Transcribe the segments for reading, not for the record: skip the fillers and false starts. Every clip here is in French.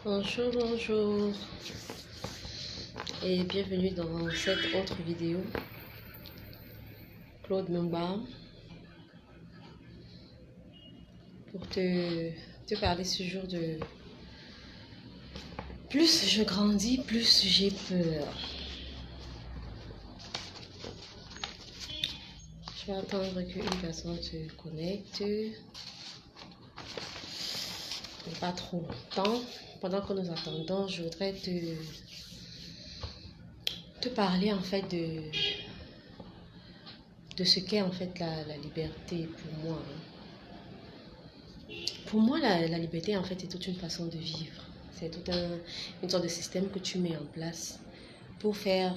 Bonjour, bonjour et bienvenue dans cette autre vidéo. Claude Mumba pour te parler ce jour de plus je grandis, plus j'ai peur. Je vais attendre qu'une personne se connecte. Pas trop longtemps. Pendant que nous attendons, je voudrais te parler en fait de ce qu'est en fait la liberté pour moi. Pour moi, la liberté en fait est toute une façon de vivre. C'est une sorte de système que tu mets en place pour faire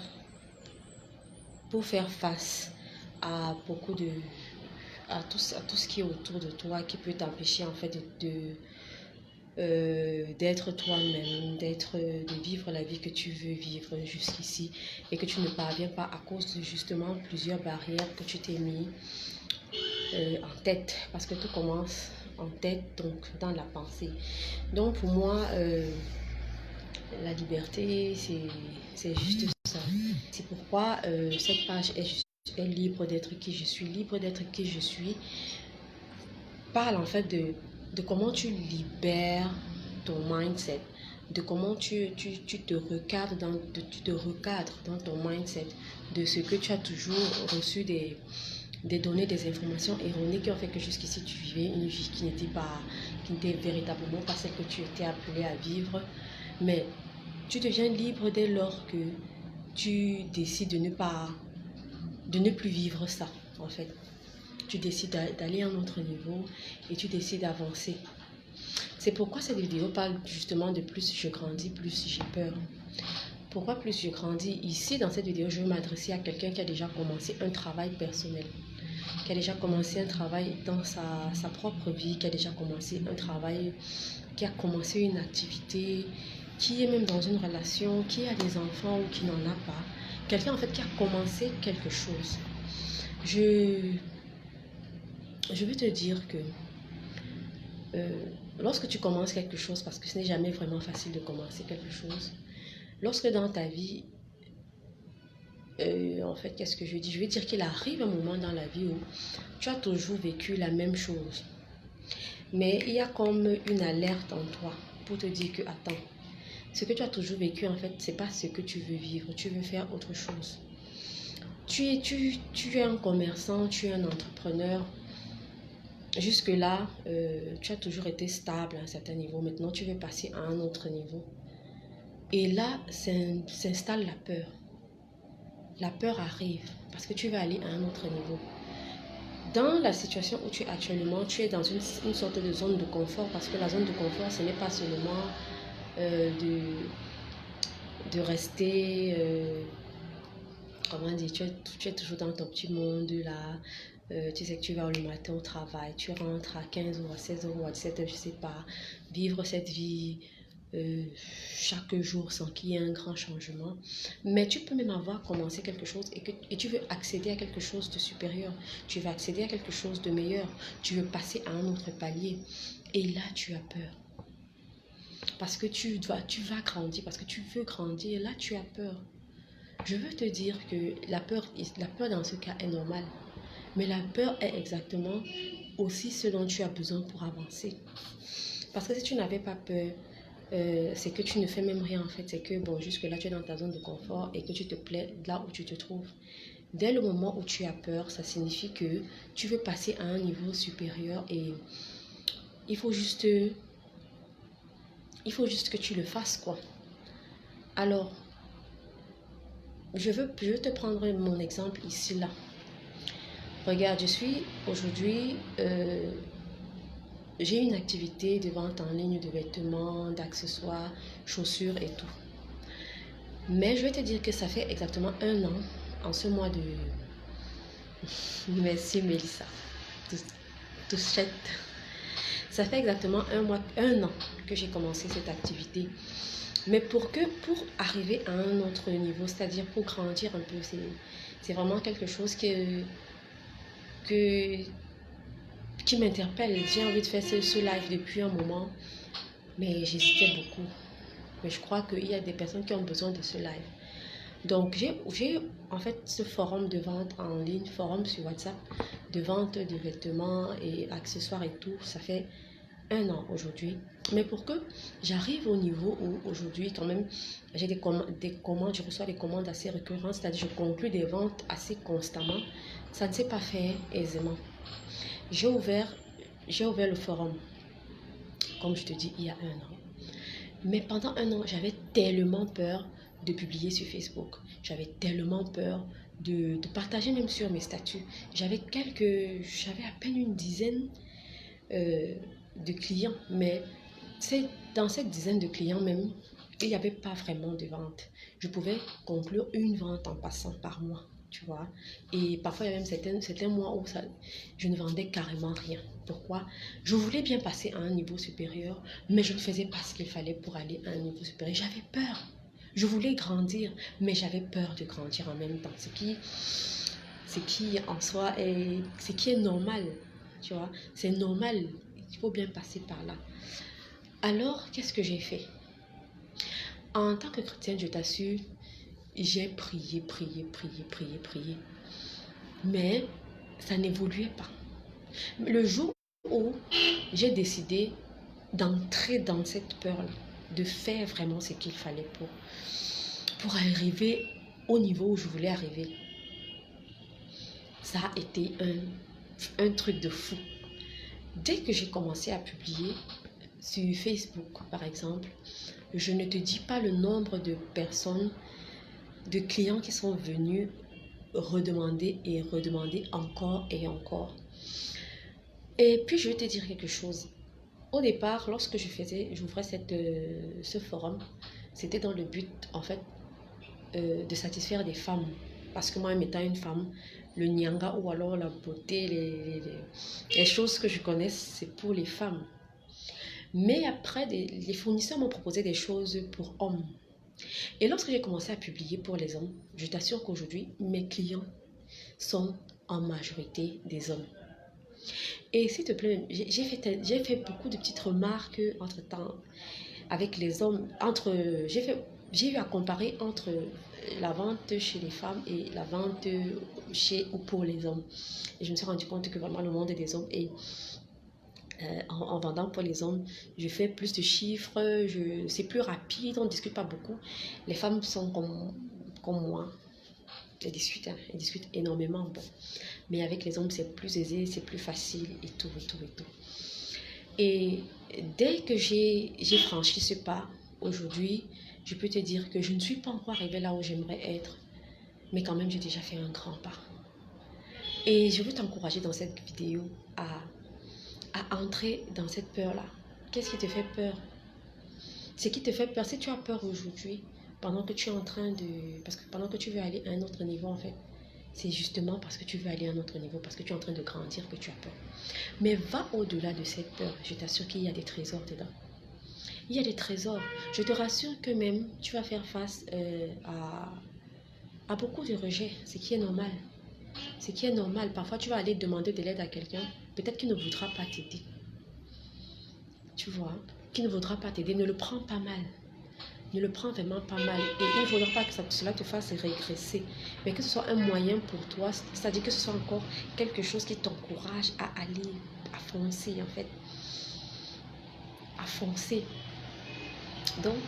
face à à tout ce qui est autour de toi qui peut t'empêcher en fait d'être toi-même, de vivre la vie que tu veux vivre jusqu'ici et que tu ne parviens pas à cause de justement plusieurs barrières que tu t'es mis en tête, parce que tout commence en tête, donc dans la pensée. Donc pour moi, la liberté, c'est juste ça. C'est pourquoi cette page est libre d'être qui je suis. Libre d'être qui je suis parle en fait de comment tu libères ton mindset, de comment tu te recadres dans ton mindset, de ce que tu as toujours reçu des données, des informations erronées qui ont fait que jusqu'ici tu vivais une vie qui n'était véritablement pas celle que tu étais appelé à vivre. Mais tu deviens libre dès lors que tu décides de ne plus vivre ça en fait. Tu décides d'aller à un autre niveau et tu décides d'avancer. C'est pourquoi cette vidéo parle justement de plus je grandis, plus j'ai peur. Pourquoi plus je grandis? Ici, dans cette vidéo, je veux m'adresser à quelqu'un qui a déjà commencé un travail personnel, qui a déjà commencé un travail dans sa propre vie, qui a déjà commencé un travail, qui a commencé une activité, qui est même dans une relation, qui a des enfants ou qui n'en a pas. Quelqu'un en fait qui a commencé quelque chose. Je veux te dire que lorsque tu commences quelque chose, parce que ce n'est jamais vraiment facile de commencer quelque chose, lorsque dans ta vie, en fait, qu'est-ce que je dis? Je veux dire qu'il arrive un moment dans la vie où tu as toujours vécu la même chose. Mais il y a comme une alerte en toi pour te dire que, attends, ce que tu as toujours vécu, en fait, c'est pas ce que tu veux vivre. Tu veux faire autre chose. Tu es un commerçant, tu es un entrepreneur. Jusque-là, tu as toujours été stable à un certain niveau. Maintenant, tu veux passer à un autre niveau. Et là, s'installe la peur. La peur arrive parce que tu vas aller à un autre niveau. Dans la situation où tu es actuellement, tu es dans une sorte de zone de confort, parce que la zone de confort, ce n'est pas seulement de rester, comment dire, tu es toujours dans ton petit monde là. Tu sais que tu vas le matin au travail, tu rentres à 15 ou à 16 ou à 17 heures, je ne sais pas, vivre cette vie chaque jour sans qu'il y ait un grand changement. Mais tu peux même avoir commencé quelque chose et tu veux accéder à quelque chose de supérieur, tu veux accéder à quelque chose de meilleur, tu veux passer à un autre palier. Et là, tu as peur. Parce que tu vas grandir, parce que tu veux grandir, là, tu as peur. Je veux te dire que la peur dans ce cas est normale. Mais la peur est exactement aussi ce dont tu as besoin pour avancer. Parce que si tu n'avais pas peur, c'est que tu ne fais même rien en fait. C'est que bon, jusque-là, tu es dans ta zone de confort et que tu te plais là où tu te trouves. Dès le moment où tu as peur, ça signifie que tu veux passer à un niveau supérieur et il faut juste que tu le fasses, quoi. Alors, je veux te prendre mon exemple ici, là. Regarde, je suis aujourd'hui, j'ai une activité de vente en ligne de vêtements, d'accessoires, chaussures et tout. Mais je vais te dire que ça fait exactement 1 an, en ce mois de... Merci Mélissa, touchette. Ça fait exactement 1 an que j'ai commencé cette activité. Mais pour arriver à un autre niveau, c'est-à-dire pour grandir un peu, c'est vraiment quelque chose qui m'interpelle. J'ai envie de faire ce live depuis un moment, mais j'hésitais beaucoup. mais je crois qu'il y a des personnes qui ont besoin de ce live. Donc, j'ai en fait ce forum de vente en ligne, forum sur WhatsApp, de vente de vêtements et accessoires et tout. Ça fait 1 an aujourd'hui. Mais pour que j'arrive au niveau où aujourd'hui, quand même, j'ai des commandes, je reçois des commandes assez récurrentes, c'est-à-dire je conclue des ventes assez constamment, ça ne s'est pas fait aisément. J'ai ouvert le forum, comme je te dis, il y a 1 an. Mais pendant 1 an, j'avais tellement peur de publier sur Facebook. J'avais tellement peur de partager même sur mes statuts. J'avais à peine une dizaine de clients, mais dans cette dizaine de clients même, il n'y avait pas vraiment de vente. Je pouvais conclure une vente en passant par mois, tu vois. Et parfois, il y avait même certains mois où je ne vendais carrément rien. Pourquoi? Je voulais bien passer à un niveau supérieur, mais je ne faisais pas ce qu'il fallait pour aller à un niveau supérieur. J'avais peur. Je voulais grandir, mais j'avais peur de grandir en même temps. Ce qui en soi est normal, tu vois. C'est normal. Il faut bien passer par là. Alors, qu'est-ce que j'ai fait? En tant que chrétienne, je t'assure, j'ai prié. Mais ça n'évoluait pas. Le jour où j'ai décidé d'entrer dans cette peur-là, de faire vraiment ce qu'il fallait pour arriver au niveau où je voulais arriver, ça a été un truc de fou. Dès que j'ai commencé à publier sur Facebook, par exemple, je ne te dis pas le nombre de personnes, de clients qui sont venus redemander et redemander encore et encore. Et puis, je vais te dire quelque chose. Au départ, lorsque j'ouvrais ce forum, c'était dans le but, en fait, de satisfaire des femmes. Parce que moi, étant une femme, le nyanga ou alors la beauté, les choses que je connais, c'est pour les femmes. Mais après, les fournisseurs m'ont proposé des choses pour hommes. Et lorsque j'ai commencé à publier pour les hommes, je t'assure qu'aujourd'hui, mes clients sont en majorité des hommes. Et s'il te plaît, j'ai fait beaucoup de petites remarques entre-temps avec les hommes. J'ai eu à comparer entre la vente chez les femmes et la vente chez ou pour les hommes. Et je me suis rendu compte que vraiment le monde des hommes est... en vendant pour les hommes, je fais plus de chiffres, c'est plus rapide, on ne discute pas beaucoup. Les femmes sont comme moi, elles discutent énormément. Bon. Mais avec les hommes, c'est plus aisé, c'est plus facile et tout. Et dès que j'ai franchi ce pas, aujourd'hui, je peux te dire que je ne suis pas encore arrivée là où j'aimerais être, mais quand même, j'ai déjà fait un grand pas. Et je veux t'encourager dans cette vidéo à entrer dans cette peur-là. Qu'est-ce qui te fait peur? Ce qui te fait peur, si tu as peur aujourd'hui, pendant que tu es en train de... Parce que pendant que tu veux aller à un autre niveau, en fait, c'est justement parce que tu veux aller à un autre niveau, parce que tu es en train de grandir que tu as peur. Mais va au-delà de cette peur. Je t'assure qu'il y a des trésors dedans. Il y a des trésors. Je te rassure que même tu vas faire face à beaucoup de rejets, ce qui est normal. Ce qui est normal. Parfois, tu vas aller demander de l'aide à quelqu'un. Peut-être qu'il ne voudra pas t'aider. Tu vois, qu'il ne voudra pas t'aider. Ne le prends pas mal. Ne le prends vraiment pas mal. Et il ne faudra pas que cela te fasse régresser. Mais que ce soit un moyen pour toi. C'est-à-dire que ce soit encore quelque chose qui t'encourage à aller, à foncer en fait. À foncer. Donc,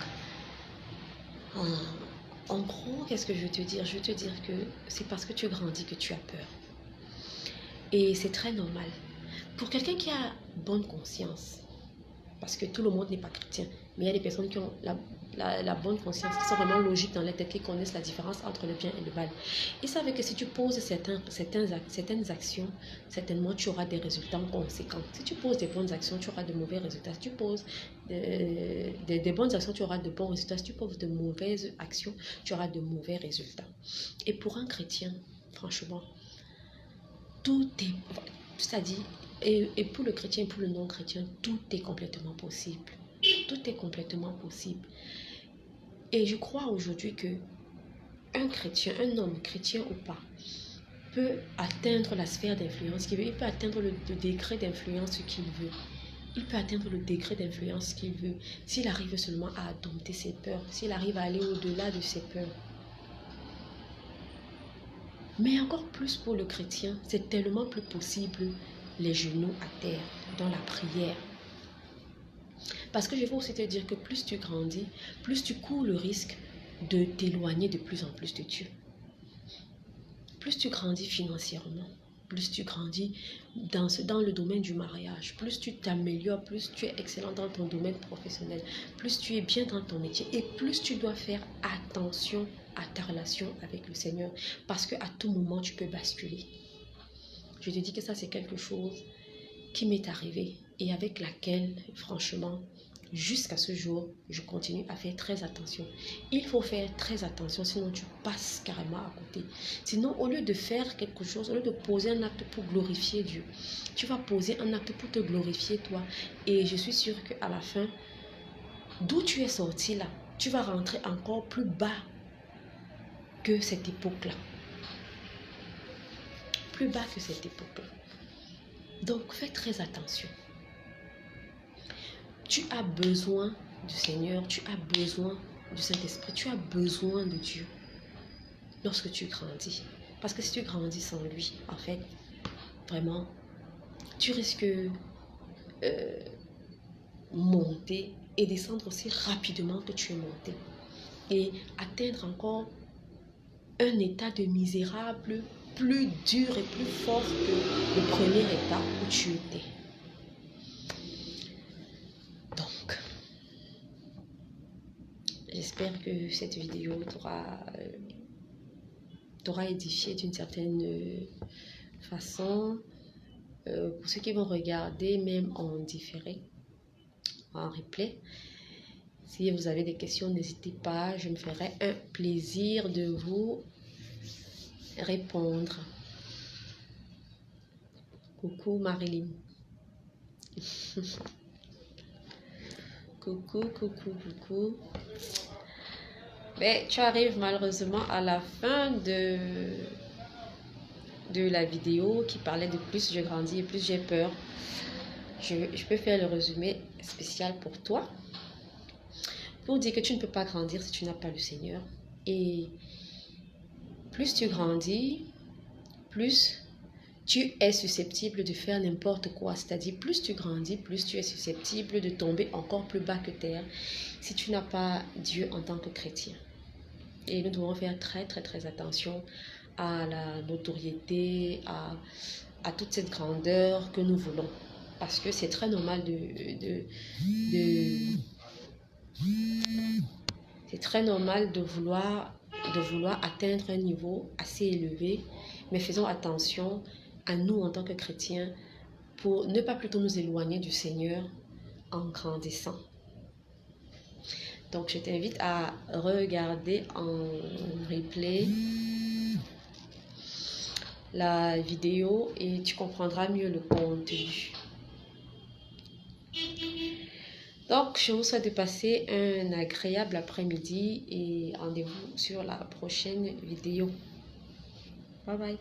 en gros, qu'est-ce que je veux te dire? Je veux te dire que c'est parce que tu grandis que tu as peur. Et c'est très normal. Pour quelqu'un qui a bonne conscience, parce que tout le monde n'est pas chrétien, mais il y a des personnes qui ont la bonne conscience, qui sont vraiment logiques dans leur tête, qui connaissent la différence entre le bien et le mal. Ils savent que si tu poses certaines actions, certainement tu auras des résultats conséquents. Si tu poses des bonnes actions, tu auras de mauvais résultats. Si tu poses des bonnes actions, tu auras de bons résultats. Si tu poses de mauvaises actions, tu auras de mauvais résultats. Et pour un chrétien, franchement, tout est... C'est-à-dire, et pour le chrétien et pour le non-chrétien, tout est complètement possible. Tout est complètement possible. Et je crois aujourd'hui que un chrétien, un homme chrétien ou pas, peut atteindre la sphère d'influence qu'il veut. Il peut atteindre le degré d'influence qu'il veut. il peut atteindre le degré d'influence qu'il veut s'il arrive seulement à dompter ses peurs, s'il arrive à aller au-delà de ses peurs. Mais encore plus pour le chrétien, c'est tellement plus possible les genoux à terre, dans la prière. Parce que je veux aussi te dire que plus tu grandis, plus tu cours le risque de t'éloigner de plus en plus de Dieu. Plus tu grandis financièrement, plus tu grandis dans le domaine du mariage, plus tu t'améliores, plus tu es excellent dans ton domaine professionnel, plus tu es bien dans ton métier et plus tu dois faire attention à ta relation avec le Seigneur parce qu'à tout moment tu peux basculer. Je te dis que ça c'est quelque chose qui m'est arrivé et avec laquelle franchement jusqu'à ce jour je continue à faire très attention. Il faut faire très attention sinon tu passes carrément à côté. Sinon au lieu de faire quelque chose, au lieu de poser un acte pour glorifier Dieu, tu vas poser un acte pour te glorifier toi et je suis sûre qu'à la fin d'où tu es sorti là, tu vas rentrer encore plus bas que cette époque-là. Plus bas que cette époque-là. Donc, fais très attention. Tu as besoin du Seigneur, tu as besoin du Saint-Esprit, tu as besoin de Dieu lorsque tu grandis. Parce que si tu grandis sans lui, en fait, vraiment, tu risques monter et descendre aussi rapidement que tu es monté. Et atteindre encore un état de misérable plus dur et plus fort que le premier état où tu étais. Donc, j'espère que cette vidéo t'aura édifié d'une certaine façon. Pour ceux qui vont regarder, même en différé, en replay, si vous avez des questions, n'hésitez pas, je me ferai un plaisir de vous répondre. Coucou Marilyn. Coucou. Mais tu arrives malheureusement à la fin de la vidéo qui parlait de plus je grandis et plus j'ai peur. Je peux faire le résumé spécial pour toi. Pour dire que tu ne peux pas grandir si tu n'as pas le Seigneur. Et plus tu grandis, plus tu es susceptible de faire n'importe quoi. C'est-à-dire, plus tu grandis, plus tu es susceptible de tomber encore plus bas que terre si tu n'as pas Dieu en tant que chrétien. Et nous devons faire très attention à la notoriété, à toute cette grandeur que nous voulons. Parce que c'est très normal c'est très normal de vouloir atteindre un niveau assez élevé, mais faisons attention à nous en tant que chrétiens pour ne pas plutôt nous éloigner du Seigneur en grandissant. Donc je t'invite à regarder en replay la vidéo et tu comprendras mieux le contenu. Donc, je vous souhaite de passer un agréable après-midi et rendez-vous sur la prochaine vidéo. Bye bye.